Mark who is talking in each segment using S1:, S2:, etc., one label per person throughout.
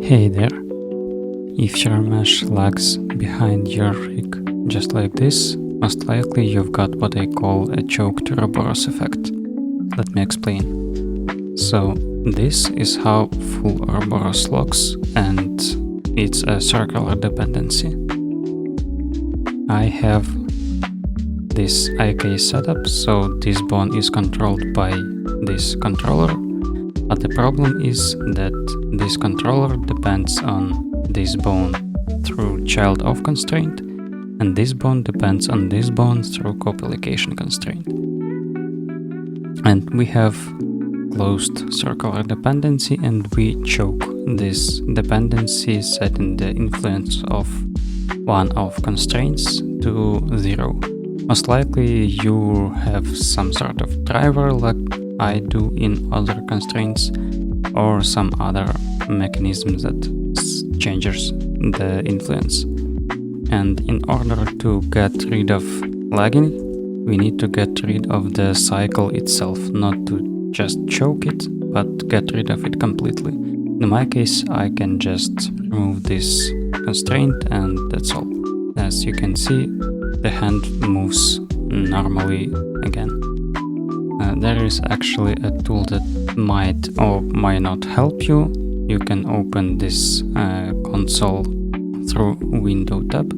S1: Hey there, if your mesh lags behind your rig just like this, most likely you've got what I call a choked Ouroboros effect. Let me explain. So this is how full Ouroboros looks, and it's a circular dependency. I have this IK setup, so this bone is controlled by this controller, but the problem is that this controller depends on this bone through child of constraint, and this bone depends on this bone through co-application constraint. And we have closed circular dependency, and we choke this dependency setting the influence of one of constraints to 0. Most likely you have some sort of driver like I do in other constraints, or some other mechanism that changes the influence. And in order to get rid of lagging, we need to get rid of the cycle itself, not to just choke it, but get rid of it completely. In my case, I can just remove this constraint, and that's all. As you can see, the hand moves normally again. There is actually a tool that might or might not help you. You can open this console through Window tab,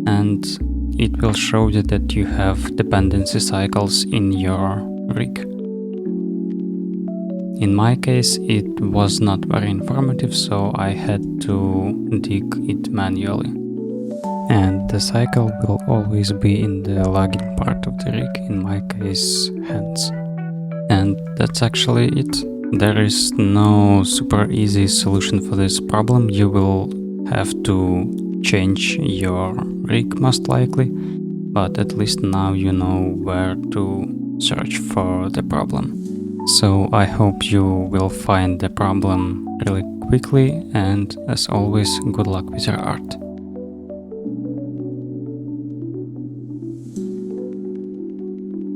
S1: and it will show you that you have dependency cycles in your rig. In my case, it was not very informative, so I had to dig it manually. And the cycle will always be in the lagging part of the rig, in my case, hands. And that's actually it. There is no super easy solution for this problem. You will have to change your rig most likely, but at least now you know where to search for the problem. So I hope you will find the problem really quickly, and as always, good luck with your art.